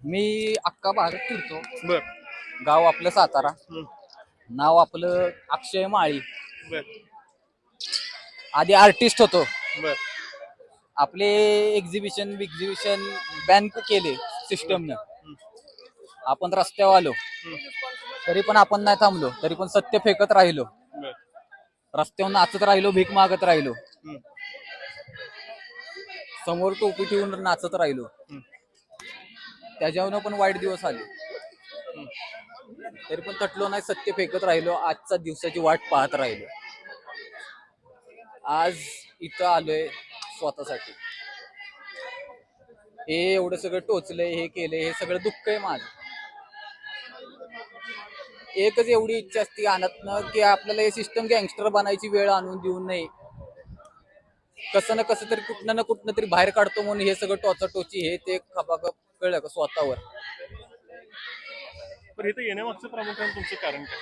मी अख्खा भारत फिरतो. बर गाव आपलं सातारा, हम्म, नाव आपलं अक्षय माळी. बर आधी आर्टिस्ट होतो. बर आपले एक्झिबिशन बॅन केले सिस्टमनं. हम्म, आपण रस्त्यावर आलो हम्म, तरी पण आपण नाही थांबलो, तरी पण सत्य फेकत राहिलो. बर रस्त्यावर नाचत राहिलो, भीक मागत राहिलो, हम्म, समोर टोपी ठेवून नाचत राहिलो. हम्म, त्याच्यावरनं पण वाईट दिवस आले, हम्म. तरी पण तटलो नाही, सत्य फेकत राहिलो. आजच्या दिवसाची वाट पाहत राहिलो. आज इथं आलोय स्वतःसाठी. हे एवढं सगळं टोचलंय, हे केलंय, हे सगळं दुःख आहे माझं. एकच एवढी इच्छा असते अनातनं की आपल्याला हे सिस्टम गँगस्टर बनायची वेळ आणून देऊ नये. कसं ना कसं तरी कुठनं ना कुठनं तरी बाहेर काढतो म्हणून हे सगळं टोचाटोची हे ते खपाखप. कळलं का स्वतःवर. पण इथं येण्यामागचं प्रामुख्याने तुमचं कारण काय?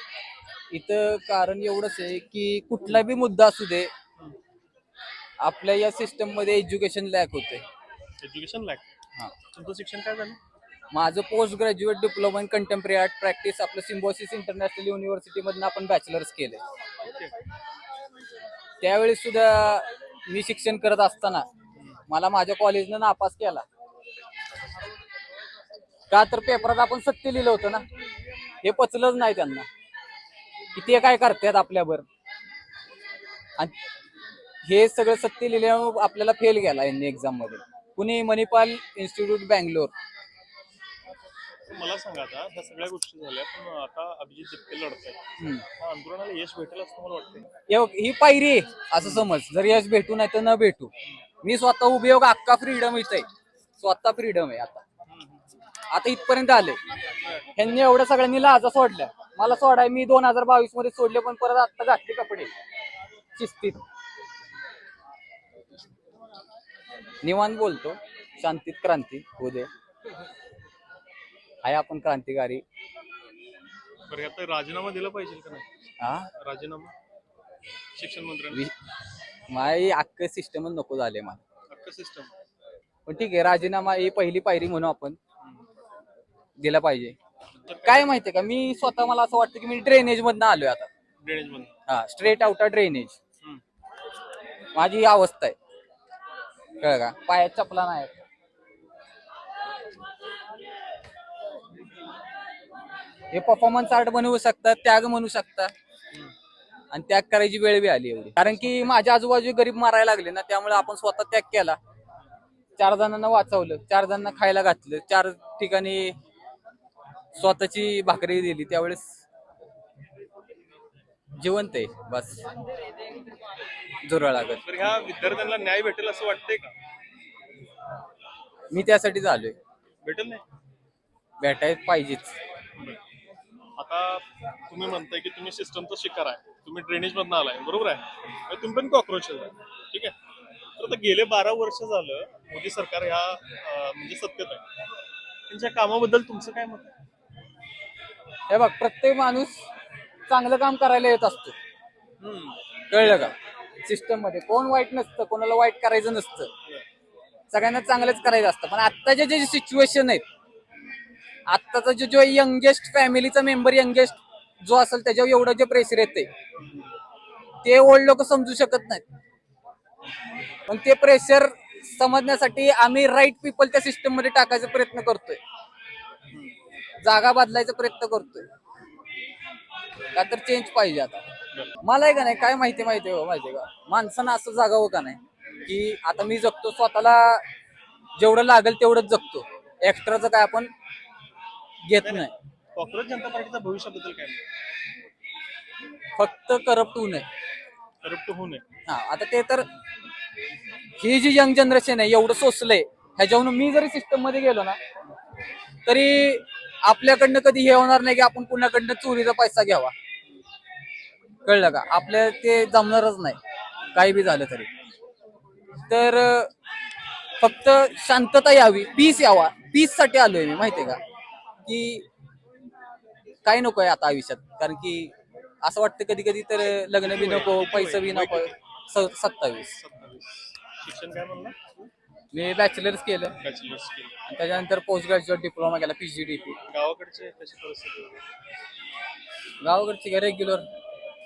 इथं कारण एवढंच आहे की कुठला बी मुद्दा असू दे, आपल्या या सिस्टम मध्ये एज्युकेशन लॅक होते. एज्युकेशन लॅक. हा, तुमचं शिक्षण काय झालं? माझं post graduate diploma in contemporary art practice आपलं सिम्बॉसिस इंटरनॅशनल युनिव्हर्सिटी मधून आपण बॅचलर्स केले. ओके. त्यावेळेस सुद्धा मी शिक्षण करत असताना मला माझ्या कॉलेजनं नापास केला. का तर पेपरात आपण सत्य लिहिलं होतं ना, हे पचलंच नाही त्यांना की ते काय करतात आपल्यावर. आणि हे सगळं सत्य लिहिल्यामुळे आपल्याला फेल गेला यांनी एक्झाम मध्ये. पुणे मणिपाल इन्स्टिट्यूट बँगलोर. मला सांगा, आता ह्या सगळ्या गोष्टी झाल्या, पण आता अभिजित जितके लढत आहेत, आंदोलनाला यश भेटेल असं तुम्हाला वाटतंय? ही पायरी आहे असं समज. जर यश भेटू नाही तर न भेटू, मी स्वतः उभे योग अख्खा फ्रीडम इथं आहे. स्वतः फ्रीडम आहे. आता इथपर्यंत आले. ह्यांनी एवढ्या सगळ्यांनी लाजा सोडल्या. मला सोडाय मी 2022 मध्ये सोडले, पण परत आता घातले कपडे शिस्तीत. निवांत बोलतो, शांतीत क्रांती होऊ दे. आहे आपण क्रांतिकारी. बरं, आता राजीनामा दिला पाहिजे का नाही? हा, राजीनामा शिक्षण मंत्र्यांनी. माझी अख्खं सिस्टमच नको झाले मला. अख्खं सिस्टम. पण ठीक आहे, राजीनामा ही पहिली पायरी म्हणून आपण दिला पाहिजे. काय माहितीये का, मी स्वतः मला असं वाटतं की मी ड्रेनेज मधनं आलोय आता. ड्रेनेज मध्ये. हा, स्ट्रेट आउट ड्रेनेज. माझी ही अवस्था आहे. कळ का, पायात चपला नाही. हे परफॉर्मन्स आर्ट बनवू शकतात, त्याग म्हणू शकता, आणि त्याग करायची वेळ बी आली एवढी. कारण की माझ्या आजूबाजू गरीब मारायला लागले ना, त्यामुळे आपण स्वतः त्याग केला. 4 जणांना वाचवलं, 4 जणांना खायला घातलं, 4 ठिकाणी स्वतःची भाकरी दिली. त्यावेळेस जिवंत आहे बस, जोरा लागत. तर ह्या विद्यार्थ्यांना न्याय भेटेल असं वाटतंय का? मी त्यासाठीच आलोय. भेटेल नाही? भेटायला पाहिजेच. आता तुम्ही म्हणताय की तुम्ही सिस्टमचा शिकार आहे, तुम्ही ड्रेनेज मधनं आलाय, बरोबर आहे? तर तुम्ही पण कॉक्रोच आहे, ठीक आहे. तर आता गेले 12 वर्ष झालं मोदी सरकार ह्या म्हणजे सत्तेत आहे. त्यांच्या कामाबद्दल तुमचं काय मत आहे? हे बघ, प्रत्येक माणूस चांगलं काम करायला येत असतो. कळलं का, सिस्टम मध्ये कोण वाईट नसतं, कोणाला वाईट करायचं नसतं, सगळ्यांना चांगलंच करायचं असतं. पण आत्ताचे जे सिच्युएशन आहेत, आत्ताचा जो यंगेस्ट फॅमिलीचा मेंबर, यंगेस्ट जो असेल त्याच्यावर एवढं जे प्रेशर येते, ते ओल्ड लोक समजू शकत नाहीत. पण ते प्रेशर समजण्यासाठी आम्ही राईट पीपल त्या सिस्टम मध्ये टाकायचा प्रयत्न करतोय, जागा बदलायचा प्रयत्न करतोय. का तर चेंज पाहिजे. आता मला आहे का नाही, काय माहितीये का, माणसानं असं जागावं का नाही की आता मी जगतो, स्वतःला जेवढं लागेल तेवढंच जगतो, एक्स्ट्राचं काय आपण घेत नाही. कॉक्रोच जनता पार्टीच्या भविष्याबद्दल काय? फक्त करप्ट होऊ नये. करप्ट होऊ नये. हा, आता ते तर ही जी यंग जनरेशन आहे एवढं सोचलंय, ह्याच्यावरून मी जरी सिस्टम मध्ये गेलो ना, तरी आपल्याकडनं कधी हे होणार नाही की आपण पुण्याकडनं चोरीचा पैसा घ्यावा. कळलं का, आपल्या ते जमणारच नाही काही बी झालं तरी. तर फक्त शांतता यावी, पीस यावा. पीस साठी आलोय मी, माहितीये का, की काय नकोय आता आयुष्यात. कारण की असं वाटतं कधी कधी तर लग्न बी नको, पैसा बी नको. 27. शिक्षण काय म्हणलं? मी बॅचलर्स केलं बॅचलर्स केलं. आणि त्याच्यानंतर पोस्ट ग्रॅज्युएट डिप्लोमा केला PGDP. गावाकडचे कशी परिस्थिती वगैरे गावाकडची रेग्युलर.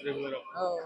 रेग्युलर हो.